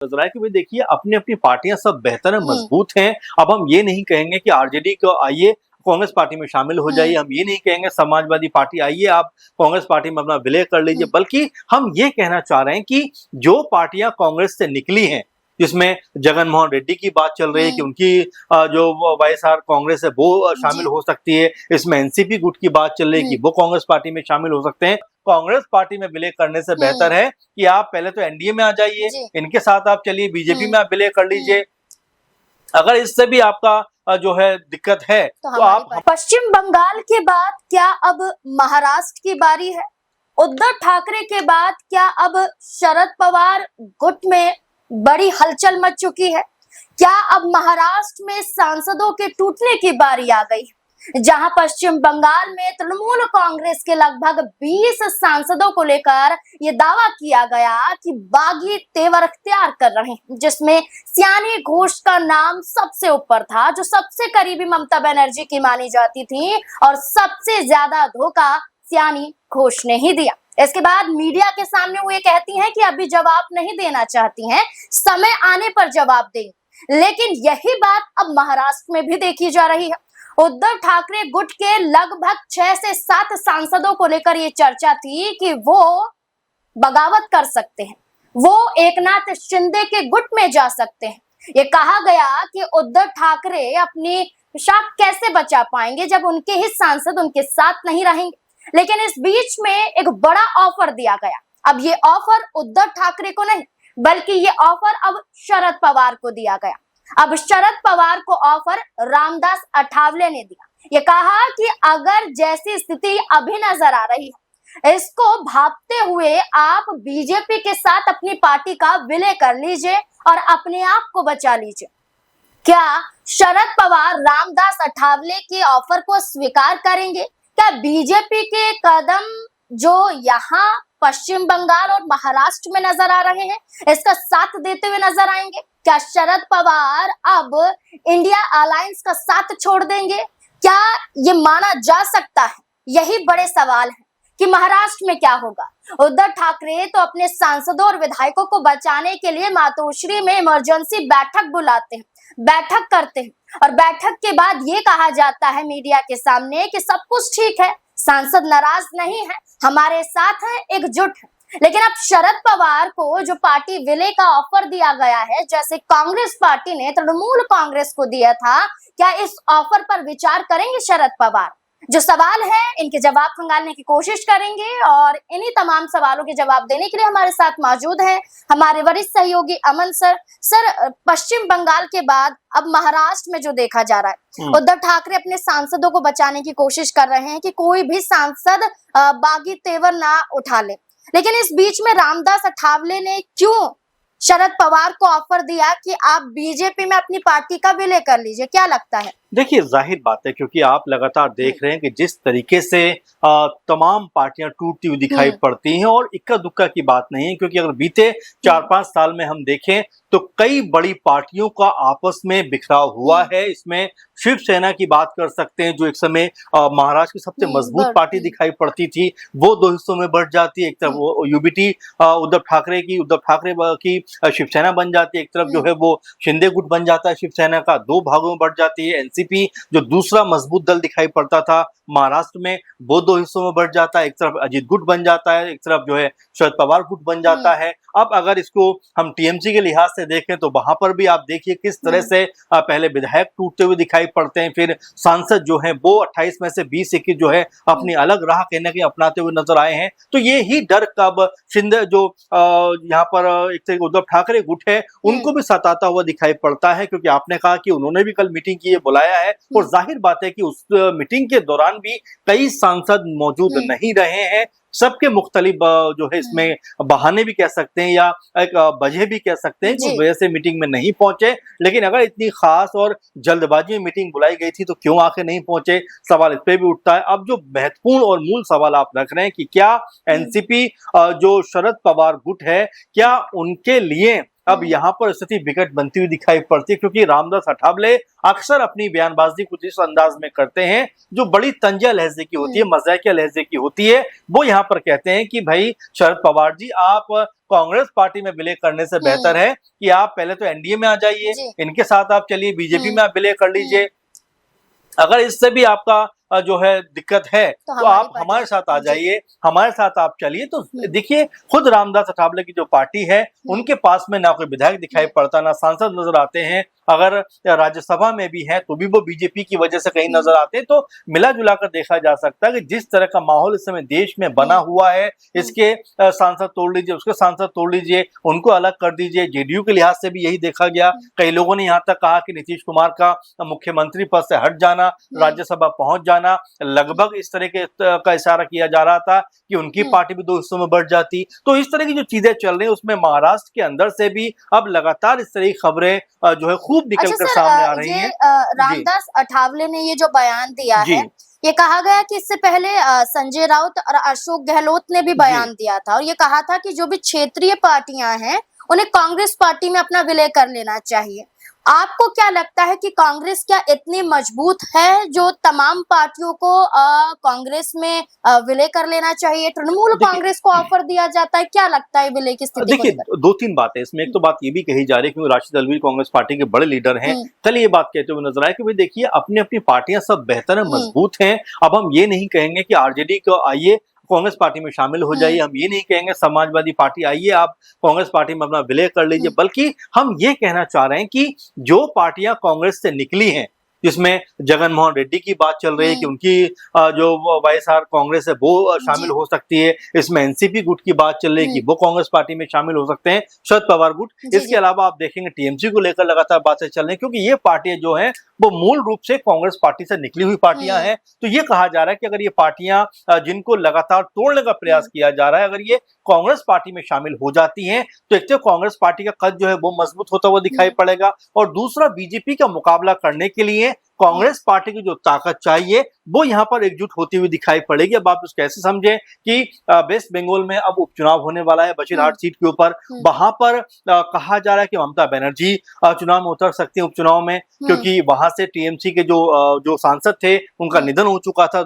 नजर आया कि भाई देखिए अपनी अपनी पार्टियां सब बेहतर है, मजबूत हैं। अब हम ये नहीं कहेंगे कि आरजेडी को आइए कांग्रेस पार्टी में शामिल हो जाइए, हम ये नहीं कहेंगे समाजवादी पार्टी आइए आप कांग्रेस पार्टी में अपना विलय कर लीजिए, बल्कि हम ये कहना चाह रहे हैं कि जो पार्टियां कांग्रेस से निकली हैं, जिसमें जगन मोहन रेड्डी की बात चल रही है कि उनकी जो वाईएसआर कांग्रेस है वो शामिल हो सकती है, इसमें एनसीपी गुट की बात चल रही है कि वो कांग्रेस पार्टी में शामिल हो सकते हैं। कांग्रेस पार्टी में विलय करने से बेहतर है कि आप पहले तो एनडीए में आ जाइए, इनके साथ आप चलिए, बीजेपी में आप विलय कर लीजिए। अगर इससे भी आपका जो है दिक्कत है तो आप पश्चिम बंगाल के बाद क्या अब महाराष्ट्र की बारी है? उद्धव ठाकरे के बाद क्या अब शरद पवार गुट में बड़ी हलचल मच चुकी है? क्या अब महाराष्ट्र में सांसदों के टूटने की बारी आ गई? जहां पश्चिम बंगाल में तृणमूल कांग्रेस के लगभग 20 सांसदों को लेकर यह दावा किया गया कि बागी तेवर अख्तियार कर रहे हैं, जिसमें सयानी घोष का नाम सबसे ऊपर था, जो सबसे करीबी ममता बनर्जी की मानी जाती थी, और सबसे ज्यादा धोखा सयानी घोष ने ही दिया। इसके बाद मीडिया के सामने वो ये कहती हैं कि अभी जवाब नहीं देना चाहती हैं, समय आने पर जवाब देंगी। लेकिन यही बात अब महाराष्ट्र में भी देखी जा रही है। उद्धव ठाकरे गुट के लगभग 6 से 7 सांसदों को लेकर ये चर्चा थी कि वो बगावत कर सकते हैं, वो एकनाथ शिंदे के गुट में जा सकते हैं। ये कहा गया कि उद्धव ठाकरे अपनी शाख कैसे बचा पाएंगे जब उनके ही सांसद उनके साथ नहीं रहेंगे। लेकिन इस बीच में एक बड़ा ऑफर दिया गया। अब ये ऑफर उद्धव ठाकरे को नहीं, बल्कि ये ऑफर अब शरद पवार को दिया गया। अब शरद पवार को ऑफर रामदास अठावले ने दिया। ये कहा कि अगर जैसी स्थिति अभी नजर आ रही है, इसको भांपते हुए आप बीजेपी के साथ अपनी पार्टी का विलय कर लीजिए और अपने आप को बचा लीजिए। क्या शरद पवार रामदास अठावले के ऑफर को स्वीकार करेंगे? क्या बीजेपी के कदम जो यहाँ पश्चिम बंगाल और महाराष्ट्र में नजर आ रहे हैं, इसका साथ देते हुए नजर आएंगे? क्या शरद पवार अब इंडिया अलायंस का साथ छोड़ देंगे? क्या ये माना जा सकता है? यही बड़े सवाल हैं कि महाराष्ट्र में क्या होगा। उद्धव ठाकरे तो अपने सांसदों और विधायकों को बचाने के लिए मातोश्री में इमरजेंसी बैठक बुलाते हैं, बैठक करते हैं, और बैठक के बाद ये कहा जाता है मीडिया के सामने कि सब कुछ ठीक है, सांसद नाराज नहीं है, हमारे साथ है, एकजुट है। लेकिन अब शरद पवार को जो पार्टी विलय का ऑफर दिया गया है, जैसे कांग्रेस पार्टी ने तृणमूल कांग्रेस को दिया था, क्या इस ऑफर पर विचार करेंगे शरद पवार? जो सवाल है इनके जवाब खंगालने की कोशिश करेंगे, और इन्हीं तमाम सवालों के जवाब देने के लिए हमारे साथ मौजूद हैं हमारे वरिष्ठ सहयोगी अमन सर। सर, पश्चिम बंगाल के बाद अब महाराष्ट्र में जो देखा जा रहा है, उद्धव ठाकरे अपने सांसदों को बचाने की कोशिश कर रहे हैं कि कोई भी सांसद बागी तेवर ना उठा ले। लेकिन इस बीच में रामदास अठावले ने क्यों शरद पवार को ऑफर दिया कि आप बीजेपी में अपनी पार्टी का विलय कर लीजिए? क्या लगता है? देखिए जाहिर बात है, क्योंकि आप लगातार देख रहे हैं कि जिस तरीके से तमाम पार्टियां टूटती हुई दिखाई पड़ती हैं, और इक्का दुक्का की बात नहीं है, क्योंकि अगर बीते 4-5 साल में हम देखें तो कई बड़ी पार्टियों का आपस में बिखराव हुआ है। इसमें शिवसेना की बात कर सकते हैं, जो एक समय महाराष्ट्र की सबसे मजबूत पार्टी दिखाई पड़ती थी, वो 2 हिस्सों में बढ़ जाती है। एक तरफ वो यूबीटी उद्धव ठाकरे की शिवसेना बन जाती है, एक तरफ जो है वो शिंदे गुट बन जाता है, शिवसेना का 2 भागों में बढ़ जाती है। एनसीपी जो दूसरा मजबूत दल दिखाई पड़ता था महाराष्ट्र में, वो 2 हिस्सों में बढ़ जाता है, एक तरफ अजीत गुट बन जाता है, एक तरफ जो है शरद पवार गुट बन जाता है। अब अगर इसको हम टीएमसी के लिहाज से देखें तो वहां पर भी आप देखिए किस तरह से पहले विधायक टूटते हुए दिखाई पड़ते हैं, फिर सांसद जो है वो 28 में से 20-21 जो है अपनी अलग राह कहीं ना कहीं अपनाते हुए नजर आए हैं। तो ये ही डर कब शिंदे जो यहाँ पर एक तरीके उद्धव ठाकरे गुट है उनको भी सताता हुआ दिखाई पड़ता है, क्योंकि आपने कहा कि उन्होंने भी कल मीटिंग की, बुलाया है, और जाहिर बात है कि उस मीटिंग के दौरान भी कई सांसद मौजूद नहीं रहे हैं। सबके मुख्तलिफ जो है इसमें बहाने भी कह सकते हैं या एक वजह भी कह सकते हैं कि उस वजह से मीटिंग में नहीं पहुंचे। लेकिन अगर इतनी खास और जल्दबाजी में मीटिंग बुलाई गई थी तो क्यों आके नहीं पहुंचे, सवाल इस पे भी उठता है। अब जो महत्वपूर्ण और मूल सवाल आप रख रहे हैं कि क्या एनसीपी जो शरद पवार गुट है, क्या उनके लिए अब यहाँ पर स्थिति विकट बनती हुई दिखाई पड़ती है, क्योंकि रामदास अठावले अक्सर अपनी बयानबाजी कुछ इस अंदाज में करते हैं जो बड़ी तंजिया लहजे की होती है, मजाकिया लहजे की होती है। वो यहाँ पर कहते हैं कि भाई शरद पवार जी, आप कांग्रेस पार्टी में विलय करने से बेहतर है कि आप पहले तो एनडीए में आ जाइए, इनके साथ आप चलिए, बीजेपी में आप विलय कर लीजिए। अगर इससे भी आपका जो है दिक्कत है तो आप हमारे साथ आ जाइए, हमारे साथ आप चलिए। तो देखिए, खुद रामदास अठावले की जो पार्टी है उनके पास में ना कोई विधायक दिखाई पड़ता, ना सांसद नजर आते हैं। अगर राज्यसभा में भी है तो भी वो बीजेपी की वजह से कहीं नजर आते हैं। तो मिला जुला कर देखा जा सकता है कि जिस तरह का माहौल इस समय देश में बना हुआ है, इसके सांसद तोड़ लीजिए, उसके सांसद तोड़ लीजिए, उनको अलग कर दीजिए। जेडीयू के लिहाज से भी यही देखा गया। कई लोगों ने यहाँ तक कहा कि नीतीश कुमार का मुख्यमंत्री पद से हट जाना, राज्यसभा पहुंच जाना, लगभग इस तरह का इशारा किया जा रहा था कि उनकी पार्टी भी 2 हिस्सों में बढ़ जाती। तो इस तरह की जो चीजें चल रही है उसमें महाराष्ट्र के अंदर से भी अब लगातार इस तरह की खबरें जो है खूब निकलकर सामने आ रही हैं। रामदास अठावले ने ये जो बयान दिया है, ये कहा गया कि इससे पहले संजय राउत और अशोक गहलोत ने भी बयान दिया था और ये कहा था कि जो भी क्षेत्रीय पार्टियां हैं उन्हें कांग्रेस पार्टी में अपना विलय कर लेना चाहिए। आपको क्या लगता है कि कांग्रेस क्या इतनी मजबूत है जो तमाम पार्टियों को कांग्रेस में विलय कर लेना चाहिए? तृणमूल कांग्रेस को ऑफर दिया जाता है, क्या लगता है विलय की स्थिति? देखिए, 2-3 बातें इसमें। एक तो बात ये भी कही जा रही है क्योंकि राशिद अलवी कांग्रेस पार्टी के बड़े लीडर हैं, कल ये बात कहते हुए नजर आए कि भाई देखिए, अपनी अपनी पार्टियां सब बेहतर है, मजबूत हैं। अब हम ये नहीं कहेंगे कि आरजेडी को आइए कांग्रेस पार्टी में शामिल हो जाइए, हम ये नहीं कहेंगे समाजवादी पार्टी आइए आप कांग्रेस पार्टी में अपना विलय कर लीजिए, बल्कि हम ये कहना चाह रहे हैं कि जो पार्टियां कांग्रेस से निकली हैं, जिसमें जगन मोहन रेड्डी की बात चल रही है कि उनकी जो वाईएसआर कांग्रेस है वो शामिल हो सकती है, इसमें एनसीपी गुट की बात चल रही है कि वो कांग्रेस पार्टी में शामिल हो सकते हैं, शरद पवार गुट। इसके अलावा आप देखेंगे टीएमसी को लेकर लगातार बातें चल रही है क्योंकि ये पार्टियां जो हैं वो मूल रूप से कांग्रेस पार्टी से निकली हुई पार्टियां हैं। तो ये कहा जा रहा है कि अगर ये पार्टियां जिनको लगातार तोड़ने का प्रयास किया जा रहा है, अगर ये कांग्रेस पार्टी में शामिल हो जाती हैं तो एक तो कांग्रेस पार्टी का कद जो है वो मजबूत होता हुआ दिखाई पड़ेगा, और दूसरा बीजेपी का मुकाबला करने के लिए कांग्रेस पार्टी की जो ताकत चाहिए वो यहाँ पर एकजुट होती हुई दिखाई पड़ेगी। अब आप उसको कैसे समझे कि वेस्ट बंगाल में अब उपचुनाव होने वाला है बशीरहाट सीट के ऊपर, वहां पर कहा जा रहा है कि ममता बनर्जी चुनाव में उतर सकती है उपचुनाव में, क्योंकि वहां से टीएमसी के जो सांसद थे उनका निधन हो चुका था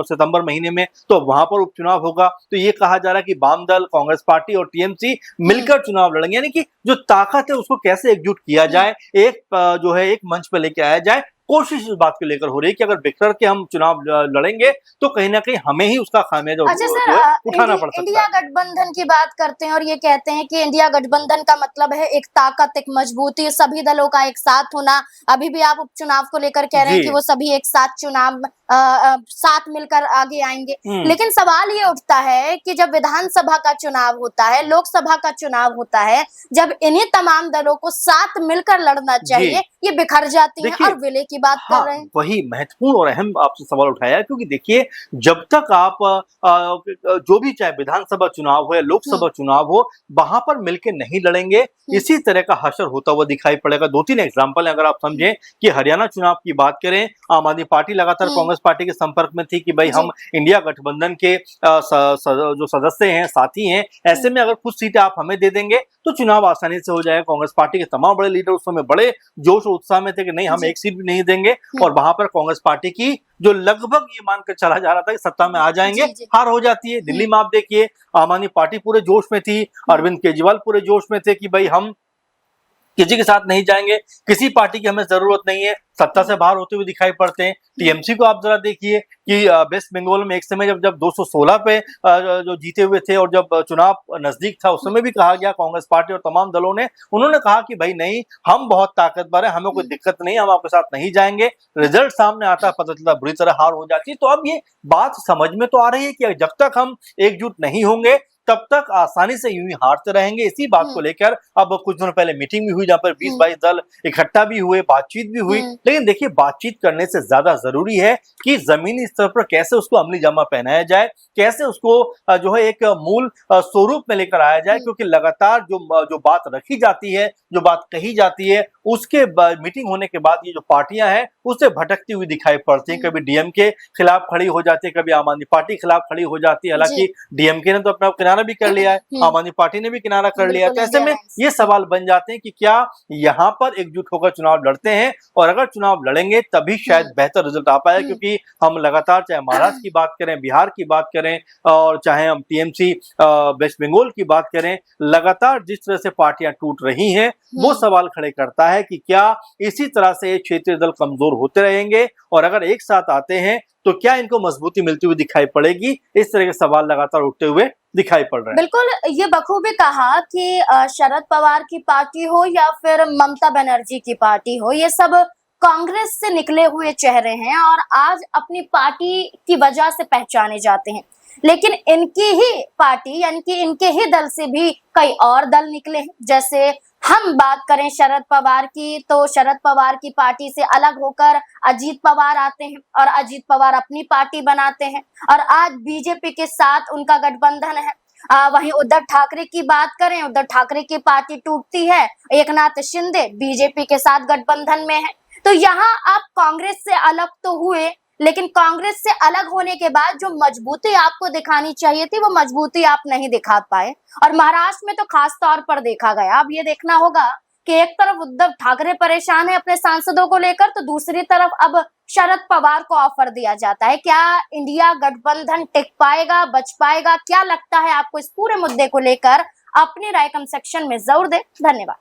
सितंबर महीने में, तो वहां पर उपचुनाव होगा। तो ये कहा जा रहा है कि वाम दल, कांग्रेस पार्टी और टीएमसी मिलकर चुनाव लड़ेंगे, यानी कि जो ताकत है उसको कैसे एकजुट किया जाए, एक जो है एक मंच पर लेके आया जाए। कोशिश इस बात को लेकर हो रही है कि अगर बिखर के हम चुनाव लड़ेंगे तो कहीं ना कहीं हमें ही उसका खामियाजा उठाना पड़ सकता है। इंडिया गठबंधन की बात करते हैं और ये कहते हैं कि इंडिया गठबंधन का मतलब है एक ताकत, एक मजबूती, सभी दलों का एक साथ होना। अभी भी आप उपचुनाव को लेकर कह रहे हैं कि वो सभी एक साथ चुनाव साथ मिलकर आगे आएंगे, लेकिन सवाल ये उठता है कि जब विधानसभा का चुनाव होता है, लोकसभा का चुनाव होता है, जब इन्हीं तमाम दलों को साथ मिलकर लड़ना चाहिए, ये बिखर जाती हैं और विलय की बात कर रहे हैं। वही महत्वपूर्ण और अहम आपसे सवाल उठाया, क्योंकि देखिए, जब तक आप जो भी चाहे विधानसभा चुनाव हो या लोकसभा चुनाव हो, वहां पर मिलकर नहीं लड़ेंगे, इसी तरह का हशर होता हुआ दिखाई पड़ेगा। 2-3 एग्जाम्पल है अगर आप समझें कि हरियाणा चुनाव की बात करें, आम आदमी पार्टी लगातार कांग्रेस पार्टी के संपर्क में थी कि भाई हम इंडिया गठबंधन के जो सदस्य हैं, साथी हैं, ऐसे में अगर कुछ सीटें आप हमें दे देंगे तो चुनाव आसानी से हो जाएगा। कांग्रेस पार्टी के तमाम बड़े लीडर उस समय बड़े जोश और उत्साह में थे कि नहीं, हम एक सीट भी नहीं देंगे, और वहां पर कांग्रेस पार्टी की जो लगभग ये मानकर चला जा रहा था कि सत्ता में आ जाएंगे, हार हो जाती है। दिल्ली में आप देखिए, आम आदमी पार्टी पूरे जोश में थी, अरविंद केजरीवाल पूरे जोश में थे कि भाई हम किसी के साथ नहीं जाएंगे, किसी पार्टी की हमें जरूरत नहीं है, सत्ता से बाहर होते हुए दिखाई पड़ते हैं। टीएमसी को आप जरा देखिए कि वेस्ट बंगाल में एक समय जब 216 पे जो जीते हुए थे और जब चुनाव नजदीक था, उस समय भी कहा गया कांग्रेस पार्टी और तमाम दलों ने, उन्होंने कहा कि भाई नहीं, हम बहुत ताकतवर है, हमें कोई दिक्कत नहीं, हम आपके साथ नहीं जाएंगे। रिजल्ट सामने आता, पता चलता बुरी तरह हार हो जाती है। तो अब ये बात समझ में तो आ रही है कि जब तक हम एकजुट नहीं होंगे तब तक आसानी से यूं ही हारते रहेंगे। इसी बात को लेकर अब कुछ दिनों पहले मीटिंग भी हुई जहां पर 20-22 दल इकट्ठा भी हुए, बातचीत भी हुई। लेकिन देखिए, बातचीत करने से ज्यादा जरूरी है कि जमीनी स्तर पर कैसे उसको अमली जामा पहनाया जाए, कैसे उसको जो है एक मूल स्वरूप में लेकर आया जाए, क्योंकि लगातार जो बात रखी जाती है, जो बात कही जाती है, उसके मीटिंग होने के बाद ये जो पार्टियां हैं उससे भटकती हुई दिखाई पड़ती हैं। कभी डीएमके खिलाफ खड़ी हो जाती है, कभी आम आदमी पार्टी खिलाफ खड़ी हो जाती है। हालांकि डीएमके ने तो अपना किनारा किनारा भी कर लिया है, आम आदमी पार्टी ने भी किनारा कर लिया है। तो ऐसे में ये सवाल बन जाते हैं कि क्या यहाँ पर एकजुट होकर चुनाव लड़ते हैं, और अगर चुनाव लड़ेंगे तभी शायद बेहतर रिजल्ट आ पाए, क्योंकि हम लगातार चाहे महाराष्ट्र की बात करें, बिहार की बात करें, और चाहे हम टीएमसी वेस्ट बंगाल की बात करें, लगातार जिस तरह से पार्टियां टूट रही हैं वो सवाल खड़े करता है कि क्या इसी तरह से ये क्षेत्रीय दल कमजोर होते रहेंगे, और अगर एक साथ आते हैं तो क्या इनको मजबूती मिलती हुई दिखाई पड़ेगी। इस तरह के सवाल लगातार उठते हुए दिखाई पड़ रहे हैं। बिल्कुल, ये बखूबी कहा कि शरद पवार की पार्टी हो या फिर ममता बनर्जी की पार्टी हो, ये सब कांग्रेस से निकले हुए चेहरे हैं और आज अपनी पार्टी की वजह से पहचाने जाते हैं। लेकिन इनकी ही पार्टी यानी कि इनके ही दल से भी कई और दल निकले हैं। जैसे हम बात करें शरद पवार की, तो शरद पवार की पार्टी से अलग होकर अजीत पवार आते हैं और अजीत पवार अपनी पार्टी बनाते हैं और आज बीजेपी के साथ उनका गठबंधन है। वहीं उद्धव ठाकरे की बात करें, उद्धव ठाकरे की पार्टी टूटती है, एकनाथ शिंदे बीजेपी के साथ गठबंधन में है। तो यहाँ आप कांग्रेस से अलग तो हुए, लेकिन कांग्रेस से अलग होने के बाद जो मजबूती आपको दिखानी चाहिए थी वो मजबूती आप नहीं दिखा पाए, और महाराष्ट्र में तो खास तौर पर देखा गया। अब ये देखना होगा कि एक तरफ उद्धव ठाकरे परेशान है अपने सांसदों को लेकर, तो दूसरी तरफ अब शरद पवार को ऑफर दिया जाता है। क्या इंडिया गठबंधन टिक पाएगा, बच पाएगा? क्या लगता है आपको इस पूरे मुद्दे को लेकर? अपनी राय कमेंट सेक्शन में जरूर दें। धन्यवाद।